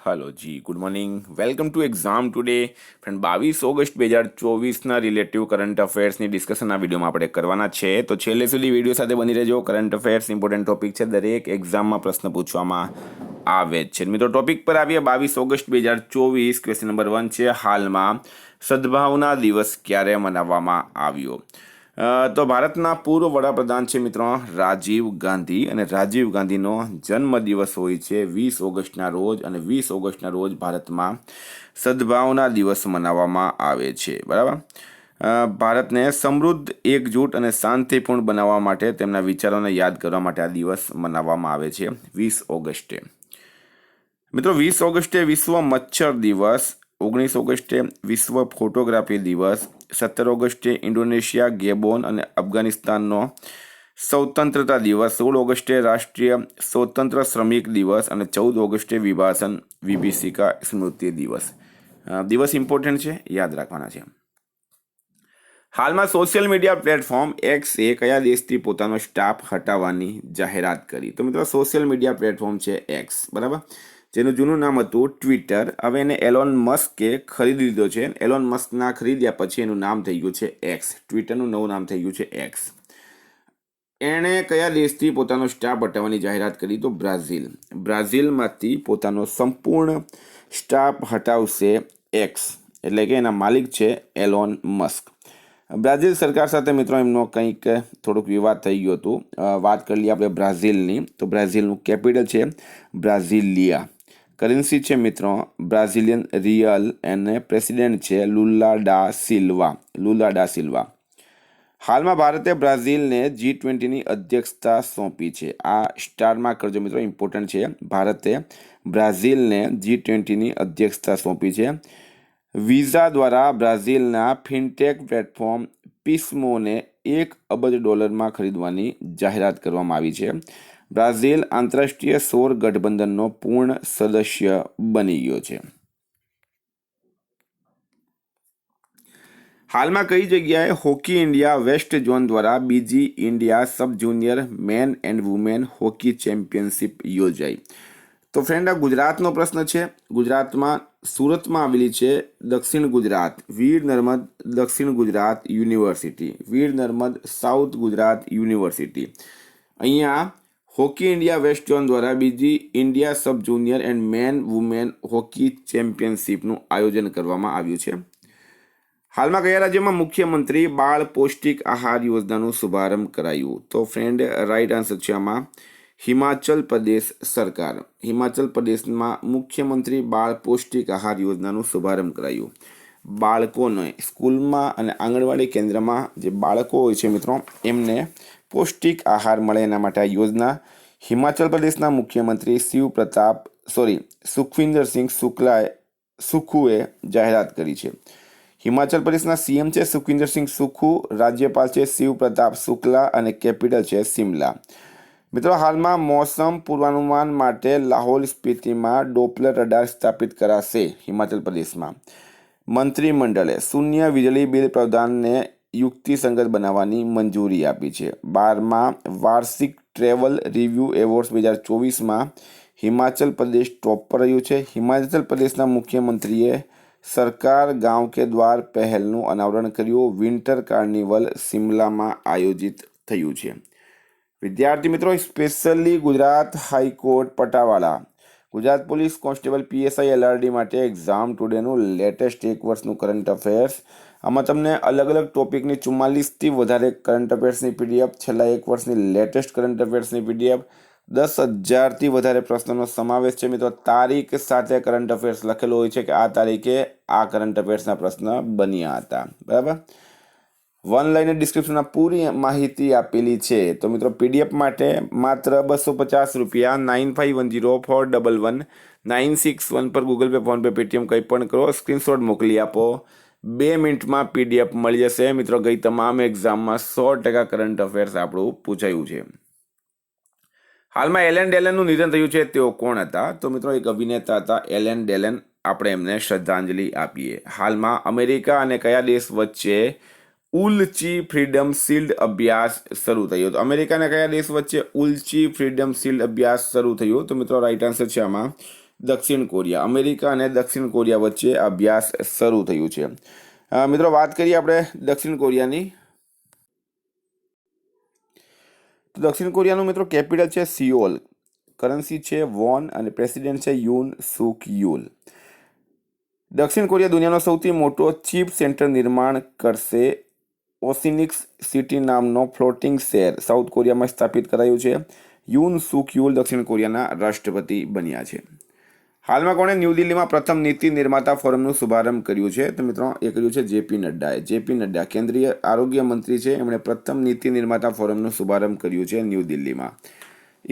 Hello ji, good morning. Welcome to exam today. Friend, 22 August 2024ના relative current અફેર્સની discussion આ વિડીયોમાં આપણે કરવાના છે. તો છેલ્લે સુધી વિડીયો સાથે બની રહેજો. કરંટ અફેર્સ ઇમ્પોર્ટન્ટ ટોપિક છે, દરેક એક્ઝામમાં પ્રશ્ન પૂછવામાં આવે જ છે. મિત્રો, ટોપિક પર આવીએ. 22 ઓગસ્ટ 2024, ક્વેશ્ચન નંબર 1 છે, હાલમાં સદભાવના દિવસ ક્યારે મનાવવામાં આવ્યો? તો ભારતના પૂર્વ વડાપ્રધાન છે મિત્રો રાજીવ ગાંધી, અને રાજીવ ગાંધીનો જન્મદિવસ હોય છે 20 ઓગસ્ટના રોજ, અને 20 ઓગસ્ટના રોજ ભારતમાં સદભાવના દિવસ મનાવવામાં આવે છે. બરાબર. ભારતને સમૃદ્ધ, એકજૂટ અને શાંતિપૂર્ણ બનાવવા માટે તેમના વિચારોને યાદ કરવા માટે આ દિવસ મનાવવામાં આવે છે 20 ઓગસ્ટે. મિત્રો, 20 ઓગસ્ટે વિશ્વ મચ્છર દિવસ, 19 ઓગસ્ટે વિશ્વ ફોટોગ્રાફી દિવસ, 17 ઓગસ્ટે ઇન્ડોનેશિયા, ગેબોન અને અફઘાનિસ્તાનનો સ્વતંત્રતા દિવસ, 16 ઓગસ્ટે રાષ્ટ્રીય સ્વતંત્ર શ્રમિક દિવસ અને 14 ઓગસ્ટે વિભીષિકા સ્મૃતિ દિવસ. દિવસ ઇમ્પોર્ટન્ટ છે, યાદ રાખવાના છે. હાલમાં સોશિયલ મીડિયા પ્લેટફોર્મ એક્સે કયા દેશથી પોતાનો સ્ટાફ હટાવવાની જાહેરાત કરી? તો મિત્રો, સોશિયલ મીડિયા પ્લેટફોર્મ છે એક્સ, બરાબર, જેનું જૂનું નામ હતું ટ્વિટર. હવે એને એલોન મસ્કે ખરીદી લીધો છે. એલોન મસ્કના ખરીદ્યા પછી એનું નામ થઈ ગયું છે એક્સ. ટ્વિટરનું નવું નામ થઈ ગયું છે એક્સ. એણે કયા દેશથી પોતાનો સ્ટાફ હટાવવાની જાહેરાત કરી? તો બ્રાઝિલ. બ્રાઝિલમાંથી પોતાનો સંપૂર્ણ સ્ટાફ હટાવશે એક્સ, એટલે કે એના માલિક છે એલોન મસ્ક. બ્રાઝિલ સરકાર સાથે મિત્રો એમનો કંઈક થોડુંક વિવાદ થઈ ગયું હતું. વાત કરી લઈએ આપણે બ્રાઝિલની. તો બ્રાઝિલનું કેપિટલ છે બ્રાઝિલિયા. કરન્સી છે મિત્રો બ્રાઝિલિયન રિયલ, અને પ્રેસિડેન્ટ છે લુલા ડા સિલ્વા. હાલમાં ભારતે બ્રાઝિલને G20ની અધ્યક્ષતા સોંપી છે. આ સ્ટારમાં કરજો મિત્રો, ઇમ્પોર્ટન્ટ છે. ભારતે બ્રાઝિલને G20ની અધ્યક્ષતા સોંપી છે. વિઝા દ્વારા બ્રાઝિલના ફિનટેક પ્લેટફોર્મ પિસ્મોને $1 અબજ ખરીદવાની જાહેરાત કરવામાં આવી છે. બ્રાઝિલ આંતરરાષ્ટ્રીય સૌર ગઠબંધનનો પૂર્ણ સદસ્ય બની ગયો છે. હાલમાં કઈ જગ્યાએ હોકી ઇન્ડિયા વેસ્ટ ઝોન દ્વારા બીજી India sub junior men and women hockey championship યોજાઈ? તો ફ્રેન્ડ, આ ગુજરાતનો પ્રશ્ન છે. ગુજરાતમાં સુરતમાં આવેલી છે દક્ષિણ Gujarat Veer Narmad Dakshin Gujarat university, Veer Narmad south Gujarat university. અહીંયા હોકી ઇન્ડિયા વેસ્ટ ઝોન દ્વારા બીજી India sub junior and men women hockey ચેમ્પિયનશિપનું આયોજન કરવામાં આવ્યું છે. હાલમાં કયા રાજ્યમાં મુખ્યમંત્રી બાળ પૌષ્ટિક આહાર યોજનાનું શુભારંભ કરાયું? તો ફ્રેન્ડ, રાઈટ આન્સર છે આમાં હિમાચલ પ્રદેશ સરકાર. હિમાચલ પ્રદેશમાં મુખ્યમંત્રી બાળ પૌષ્ટિક આહાર યોજનાનું શુભારંભ કરાયું. બાળકોને સ્કૂલમાં અને આંગણવાડી કેન્દ્રમાં જે બાળકો હોય છે મિત્રો, એમને પૌષ્ટિક આહાર મળે એના માટે આ યોજના હિમાચલ પ્રદેશના મુખ્યમંત્રી સુખવિન્દરસિંહ સુખુએ જાહેરાત કરી છે. હિમાચલ પ્રદેશના સીએમ છે સુખવિન્દરસિંહ સુખુ, રાજ્યપાલ છે શિવ પ્રતાપ શુક્લા અને કેપિટલ છે શિમલા. મિત્રો, હાલમાં મોસમ પૂર્વાનુમાન માટે લાહૌલ સ્પીતિમાં ડોપલર રડાર સ્થાપિત કરાશે હિમાચલ પ્રદેશમાં. મંત્રીમંડળે શૂન્ય વીજળી બિલ પ્રાવધાનને યુક્તિસંગત બનાવવાની મંજૂરી આપી છે. 12મા વાર્ષિક travel review awards 2024માં Himachal Pradesh ટોપ પર રહ્યું છે. હિમાચલ પ્રદેશના મુખ્યમંત્રીએ સરકાર ગાંવ કે દ્વાર પહેલનું અનાવરણ કર્યું. વિન્ટર કાર્નિવલ શિમલામાં આયોજિત થયું છે. વિદ્યાર્થી મિત્રો, સ્પેશિયલી ગુજરાત હાઈકોર્ટ પટાવાળા Gujarat police constable PSI LRD માટે એક્ઝામ ટુડેનું લેટેસ્ટ 1 વર્ષનું કરંટ અફેર્સ. આમાં તમને અલગ અલગ ટોપિકની 44થી વધારે કરંટ અફેર્સની PDF, છેલ્લા 1 વર્ષની લેટેસ્ટ કરંટ અફેર્સની PDF, 10,000થી વધારે પ્રશ્નોનો સમાવેશ છે. મિત્રો, તારીખ સાથે કરંટ અફેર્સ લખેલો હોય છે કે આ તારીખે આ કરંટ અફેર્સના પ્રશ્ન બન્યા હતા. બરાબર. વન લાઇનર ડિસ્ક્રિપ્શનમાં પૂરી માહિતી આપેલી છે. તો મિત્રો, PDF માટે માત્ર 250 રૂપિયા 9510411961 પર Google pay, phone pay, Paytm કંઈ પણ કરો, સ્ક્રીનશોટ મોકલી આપો. 2 મિનિટમાં PDF મળી જશે. મિત્રો, ગઈ તમામ એક્ઝામમાં 100% કરંટ અફેર્સ આપણું પૂછાયું છે. હાલમાં એલેન ડેલનનું નિધન થયું છે. તેઓ કોણ હતા? તો મિત્રો, એક અભિનેતા હતા એલેન ડેલન. આપણે એમને શ્રદ્ધાંજલિ આપીએ. હાલમાં અમેરિકા અને કયા દેશ વચ્ચે ઉલચી ફ્રીડમ શિલ્ડ અભ્યાસ શરૂ થયો? તો અમેરિકા અને કયા દેશ વચ્ચે ઉલચી ફ્રીડમ શિલ્ડ અભ્યાસ શરૂ થયો? તો મિત્રો, રાઈટ આન્સર છે આમાં દક્ષિણ કોરિયા. અમેરિકા અને દક્ષિણ કોરિયા વચ્ચે અભ્યાસ શરૂ થયું છે. મિત્રો વાત કરીએ આપણે દક્ષિણ કોરિયાની. તો દક્ષિણ કોરિયાનું મિત્રો કેપિટલ છે સિયોલ, કરન્સી છે વોન અને પ્રેસિડેન્ટ છે યુન સુક યુલ. દક્ષિણ કોરિયા દુનિયાનો સૌથી મોટો ચીપ સેન્ટર નિર્માણ કરશે. ઓસિનિક્સ સિટી નામનો ફ્લોટિંગ શહેર સાઉથ કોરિયામાં સ્થાપિત કરાયું છે. યુન સુક યુલ દક્ષિણ કોરિયાના રાષ્ટ્રપતિ બન્યા છે. હાલમાં કોણે ન્યૂ દિલ્હીમાં પ્રથમ નીતિ નિર્માતા ફોરમનું શુભારંભ કર્યું છે? તો મિત્રો એ કર્યું છે જેપી નડ્ડાએ. જેપી નડ્ડા કેન્દ્રીય આરોગ્ય મંત્રી છે, એમણે પ્રથમ નીતિ નિર્માતા ફોરમનું શુભારંભ કર્યું છે ન્યૂ દિલ્હીમાં.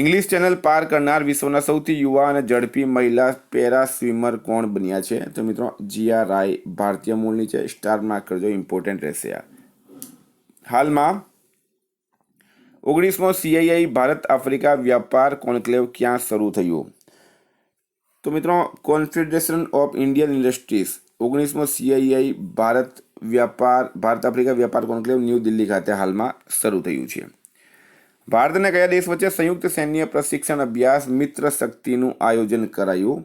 ઇંગ્લિશ ચેનલ પાર કરનાર વિશ્વના સૌથી યુવા અને ઝડપી મહિલા પેરા સ્વિમર કોણ બન્યા છે? તો મિત્રો જીયા રાય, ભારતીય મૂળની છે. સ્ટાર માર્ક કરજો, ઇમ્પોર્ટન્ટ રહેશે આ. હાલમાં 19મો CII ભારત આફ્રિકા વ્યાપાર કોન્ક્લેવ ક્યાં શરૂ થયું? તો મિત્રો કોન્ફેડરેશન ઓફ ઇન્ડિયન ઇન્ડસ્ટ્રીઝ 19મો CII ભારત આફ્રિકા વ્યાપાર કોન્ક્લેવ ન્યૂ દિલ્હી ખાતે હાલમાં શરૂ થયું છે. ભારત અને કયા દેશ વચ્ચે સંયુક્ત સૈન્ય પ્રશિક્ષણ અભ્યાસ મિત્ર શક્તિનું આયોજન કરાયું?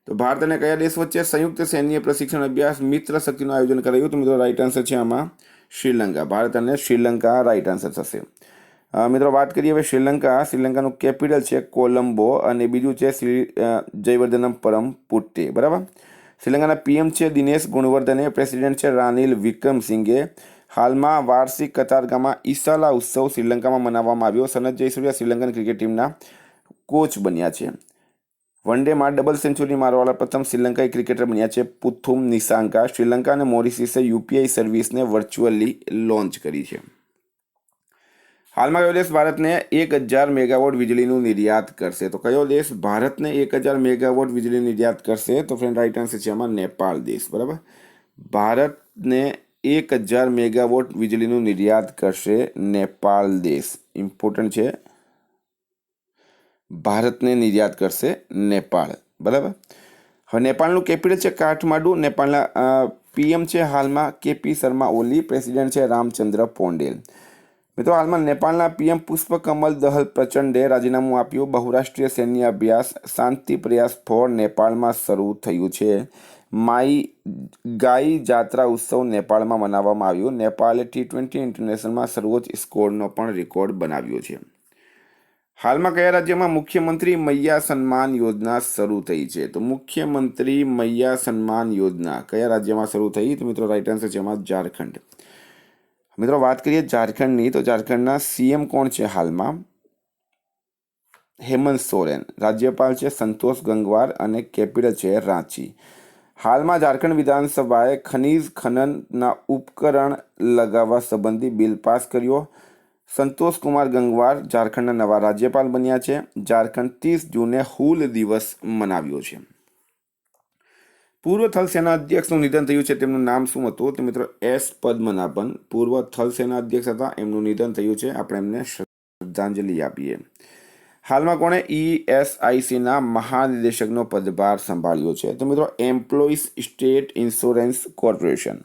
તો ભારત અને કયા દેશ વચ્ચે સંયુક્ત સૈન્ય પ્રશિક્ષણ અભ્યાસ મિત્ર શક્તિનું આયોજન કરાયું? તો મિત્રો રાઈટ આન્સર છે આમાં શ્રીલંકા. ભારત અને શ્રીલંકા રાઈટ આન્સર થશે. મિત્રો વાત કરીએ હવે શ્રીલંકાનું કેપિટલ છે કોલંબો અને બીજું છે જયવર્ધનપરમ પુટ્ટી. બરાબર. શ્રીલંકાના PM છે દિનેશ ગુણવર્ધને, પ્રેસિડેન્ટ છે રાનિલ વિક્રમસિંઘે. હાલમાં વાર્ષિક કતારગામમાં ઈસાલા ઉત્સવ શ્રીલંકામાં મનાવવામાં આવ્યો. સનત જયસૂર્યા શ્રીલંકન ક્રિકેટ ટીમના કોચ બન્યા છે. વન ડેમાં ડબલ સેન્ચુરી મારવાવાળા પ્રથમ શ્રીલંકાઈ ક્રિકેટર બન્યા છે પુથુમ નિસાંકા. શ્રીલંકા અને મોરિશિયસે UPI સર્વિસને વર્ચ્યુઅલી લોન્ચ કરી છે. હાલમાં કયો દેશ ભારતને 1000 મેગાવોટ વીજળીનું નિર્યાત કરશે? તો કયો દેશ ભારતને 1000 મેગાવોટ વીજળીનું નિર્યાત કરશે? તો ફ્રેન્ડ રાઈટ આન્સર છે આમાં નેપાળ દેશ. બરાબર. ભારતને 1000 મેગાવોટ વીજળીનું નિર્યાત કરશે નેપાળ દેશ. ઇમ્પોર્ટન્ટ છે, ભારતને નિર્યાત કરશે નેપાળ. બરાબર. હવે નેપાળનું કેપિટલ છે કાઠમાડું. નેપાળના PM છે હાલમાં KP શર્મા ઓલી, પ્રેસિડેન્ટ છે રામચંદ્ર પોંડેલ. મિત્રો હાલમાં નેપાળના PM પુષ્પકમલ દહલ પ્રચંડે રાજીનામું આપ્યું. બહુરાષ્ટ્રીય સૈન્ય અભ્યાસ શાંતિ પ્રયાસ ફોર નેપાળમાં શરૂ થયું છે. ગાઈ જાત્રા ઉત્સવ નેપાળમાં મનાવવામાં આવ્યું. નેપાળે T20 ઇન્ટરનેશનલમાં સર્વોચ્ચ સ્કોરનો પણ રેકોર્ડ બનાવ્યો છે. હાલમાં કયા રાજ્યમાં મુખ્યમંત્રી મૈયા સન્માન યોજના શરૂ થઈ છે? તો મુખ્યમંત્રી મૈયા સન્માન યોજના કયા રાજ્યમાં શરૂ થઈ? તો મિત્રો રાઈટ આન્સર છે એમાં ઝારખંડ. મિત્રો વાત કરીએ ઝારખંડની, તો ઝારખંડના CM કોણ છે હાલમાં? હેમંત સોરેન. રાજ્યપાલ છે સંતોષ ગંગવાર અને કેપિટલ છે રાંચી. હાલમાં ઝારખંડ વિધાનસભાએ ખનીજ ખનનના ઉપકરણ લગાવવા સંબંધી બિલ પાસ કર્યો. સંતોષ કુમાર ગંગવાર ઝારખંડના નવા રાજ્યપાલ બન્યા છે. ઝારખંડ 30 જૂને હૂલ દિવસ મનાવ્યો છે. પૂર્વ થલ સેના અધ્યક્ષનું નિધન થયું છે, તેમનું નામ શું હતું? તો મિત્રો S પદ્મનાભન પૂર્વ થલ સેના અધ્યક્ષ હતા, એમનું નિધન થયું છે. આપણે એમને શ્રદ્ધાંજલિ આપીએ. હાલમાં કોણે ESICના મહાનિદેશકનો પદભાર સંભાળ્યો છે? તો મિત્રો એમ્પ્લોઈઝ સ્ટેટ ઇન્સ્યોરન્સ કોર્પોરેશન.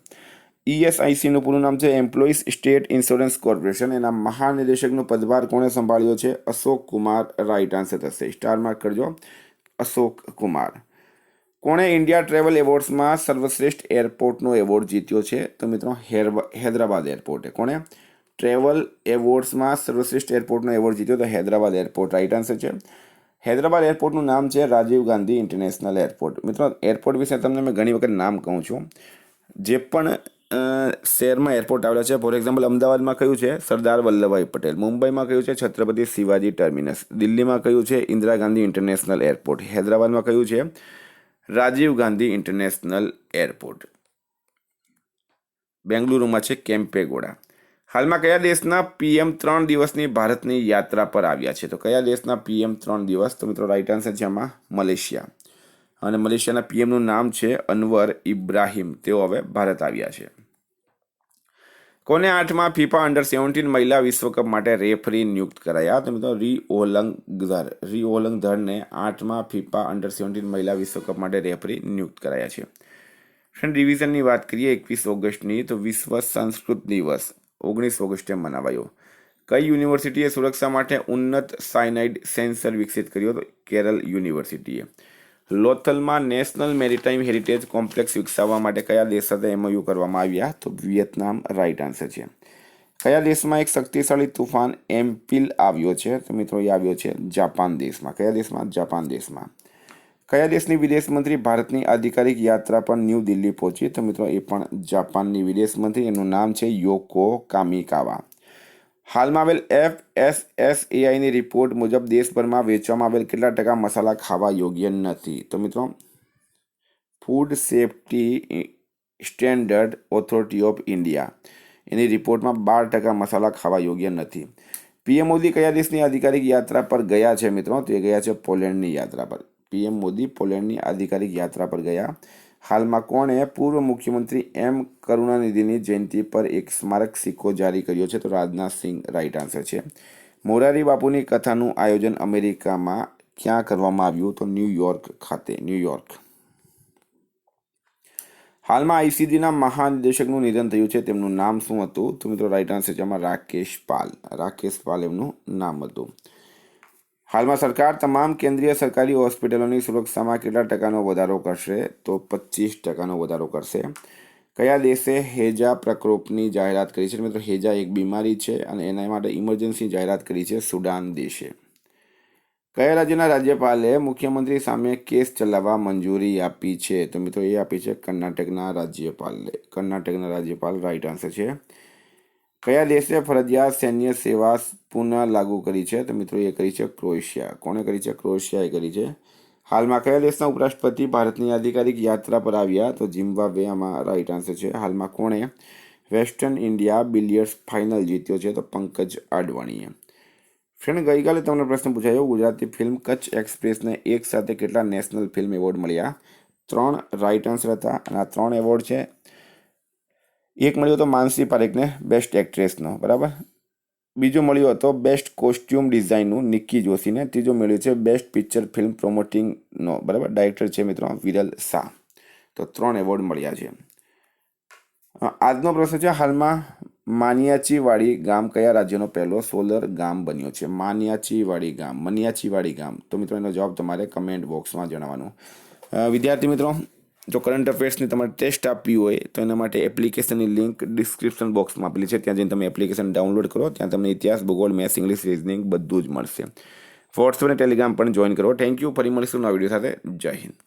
ESICનું પૂરું નામ છે એમ્પ્લોઈઝ સ્ટેટ ઇન્સ્યોરન્સ કોર્પોરેશન. એના મહાનિદેશકનો પદભાર કોણે સંભાળ્યો છે? અશોક કુમાર રાઈટ આન્સર થશે. સ્ટાર માર્ક કરજો, અશોક કુમાર. કોણે ઇન્ડિયા ટ્રેવલ એવોર્ડ્સમાં સર્વશ્રેષ્ઠ એરપોર્ટનો એવોર્ડ જીત્યો છે? તો મિત્રો હૈદરાબાદ એરપોર્ટે. કોણે ટ્રેવલ એવોર્ડ્સમાં સર્વશ્રેષ્ઠ એરપોર્ટનો એવોર્ડ જીત્યો? તો હૈદરાબાદ એરપોર્ટ રાઈટ આન્સર છે. હૈદરાબાદ એરપોર્ટનું નામ છે રાજીવ ગાંધી ઇન્ટરનેશનલ એરપોર્ટ. મિત્રો એરપોર્ટ વિશે તમને મેં ઘણી વખત નામ કહું છું. જે પણ શહેરમાં એરપોર્ટ આવેલા છે, ફોર એક્ઝામ્પલ અમદાવાદમાં કયું છે? સરદાર વલ્લભભાઈ પટેલ. મુંબઈમાં કયું છે? છત્રપતિ શિવાજી ટર્મિનસ. દિલ્હીમાં કયું છે? Indira Gandhi international airport. હૈદરાબાદમાં કયું છે? Rajiv Gandhi international airport. બેંગલુરુમાં છે કેમ્પેગોડા. હાલમાં કયા દેશના PM 3 દિવસની ભારતની યાત્રા પર આવ્યા છે? તો કયા દેશના PM 3 દિવસ? તો મિત્રો રાઈટ આન્સર છે આમાં મલેશિયા. અને મલેશિયાના PMનું નામ છે અનવર ઇબ્રાહિમ. તેઓ હવે ભારત આવ્યા છે. કોને 8મા FIFA અંડર-17 મહિલા વિશ્વકપ માટે રેફરી નિયુક્ત કરાયા? તો મિત્રો રિઓલંગધરને 8મા FIFA અંડર-17 મહિલા વિશ્વકપ માટે રેફરી નિયુક્ત કરાયા છે. ફ્રેન્ડ રિવિઝનની વાત કરીએ 21 ઓગસ્ટની, તો વિશ્વ સંસ્કૃત દિવસ 19 ઓગસ્ટે મનાવાયો. કઈ યુનિવર્સિટીએ સુરક્ષા માટે ઉન્નત સાયનાઇડ સેન્સર વિકસિત કર્યો? તો કેરળ યુનિવર્સિટીએ. લોથલમાં નેશનલ મેરીટાઈમ હેરિટેજ કોમ્પ્લેક્સ વિકસાવવા માટે કયા દેશ સાથે MOU કરવામાં આવ્યા? તો વિયેતનામ રાઈટ આન્સર છે. કયા દેશમાં એક શક્તિશાળી તુફાન એમ્પિલ આવ્યો છે? તો મિત્રો એ આવ્યો છે જાપાન દેશમાં. કયા દેશમાં? જાપાન દેશમાં. કયા દેશની વિદેશ મંત્રી ભારતની આધિકારિક યાત્રા પર ન્યૂ દિલ્હી પહોંચી? તો મિત્રો એ પણ જાપાનની વિદેશ મંત્રી, એનું નામ છે યોકો કામિકાવા. હાલમાં આવેલ FSSAIની રિપોર્ટ મુજબ દેશભરમાં વેચવામાં આવેલ કેટલા ટકા મસાલા ખાવા યોગ્ય નથી? તો મિત્રો food safety standard authority of India એની રિપોર્ટમાં 12% મસાલા ખાવા યોગ્ય નથી. PM મોદી કયા દેશની આધિકારિક યાત્રા પર ગયા છે મિત્રો? તો એ ગયા છે પોલેન્ડની યાત્રા પર. PM મોદી પોલેન્ડની આધિકારિક યાત્રા પર ગયા. હાલમાં કોણે પૂર્વ મુખ્યમંત્રી M કરુણાનિધિની જયંતિ પર એક સ્મારક સિક્કો જારી કર્યો છે? તો રાજનાથસિંહ રાઈટ આન્સર છે. મોરારી બાપુની કથાનું આયોજન અમેરિકામાં ક્યાં કરવામાં આવ્યું? તો ન્યૂયોર્ક ખાતે. ન્યૂયોર્ક. હાલમાં ICDના મહાનિદેશકનું નિધન થયું છે, તેમનું નામ શું હતું? તો મિત્રો રાઈટ આન્સર છે એમાં રાકેશ પાલ. રાકેશ પાલ એમનું નામ હતું. હાલમાં સરકાર તમામ કેન્દ્રીય સરકારી હોસ્પિટલોની સુરક્ષામાં કેટલા ટકાનો વધારો કરશે? તો 25% વધારો કરશે. કયા દેશે હેજા પ્રકોપની જાહેરાત કરી છે? મિત્રો હેજા એક બીમારી છે અને એના માટે ઇમરજન્સી જાહેરાત કરી છે સુડાન દેશે. કયા રાજ્યના રાજ્યપાલે મુખ્યમંત્રી સામે કેસ ચલાવવા મંજૂરી આપી છે? તો મિત્રો એ આપી છે કર્ણાટકના રાજ્યપાલે. કર્ણાટકના રાજ્યપાલ રાઈટ આન્સર છે. કયા દેશે ફરજિયાત સૈન્ય સેવા પુનઃ લાગુ કરી છે? તો મિત્રો એ કરી છે ક્રોએશિયા. કોણે કરી છે? ક્રોએશિયાએ કરી છે. હાલમાં કયા દેશના ઉપરાષ્ટ્રપતિ ભારતની આધિકારિક યાત્રા પર આવ્યા? તો ઝિમ્બાબ્વે આમાં રાઈટ આન્સર છે. હાલમાં કોણે વેસ્ટર્ન ઇન્ડિયા બિલિયર્ડ્સ ફાઇનલ જીત્યો છે? તો પંકજ અડવાણીએ. ફ્રેન્ડ, ગઈકાલે તમને પ્રશ્ન પૂછાયો ગુજરાતી ફિલ્મ કચ્છ એક્સપ્રેસને એક સાથે કેટલા નેશનલ ફિલ્મ એવોર્ડ મળ્યા? 3 રાઈટ આન્સર હતા અને આ 3 એવોર્ડ છે. એક મળ્યો હતો માનસી પારેખને બેસ્ટ એક્ટ્રેસનો, બરાબર. બીજો મળ્યો હતો બેસ્ટ કોસ્ટ્યુમ ડિઝાઇનનું નિક્કી જોશીને. ત્રીજો મળ્યો છે બેસ્ટ પિક્ચર ફિલ્મ પ્રોમોટિંગનો, બરાબર. ડાયરેક્ટર છે મિત્રો વિરલ શાહ. તો 3 એવોર્ડ મળ્યા છે. આજનો પ્રશ્ન છે, હાલમાં માનિયાચીવાડી ગામ કયા રાજ્યનો પહેલો સોલર ગામ બન્યો છે? માનિયાચીવાડી ગામ. તો મિત્રો એનો જવાબ તમારે કમેન્ટ બોક્સમાં જણાવવાનો. વિદ્યાર્થી મિત્રો, જો કરંટ અફેર્સની તમારે ટેસ્ટ આપવી હોય તો એના માટે એપ્લિકેશનની લિંક ડિસ્ક્રિપ્શન બોક્સમાં આપેલી છે. ત્યાં જઈને તમે એપ્લિકેશન ડાઉનલોડ કરો. ત્યાં તમને ઇતિહાસ, ભૂગોળ, મેથ્સ, ઇંગ્લિશ, રીઝનિંગ બધું જ મળશે. વોટ્સએપ અને ટેલિગ્રામ પણ જોઈન કરો. Thank you. ફરી મળીશું નવા વિડીયો સાથે. જય હિન્દ.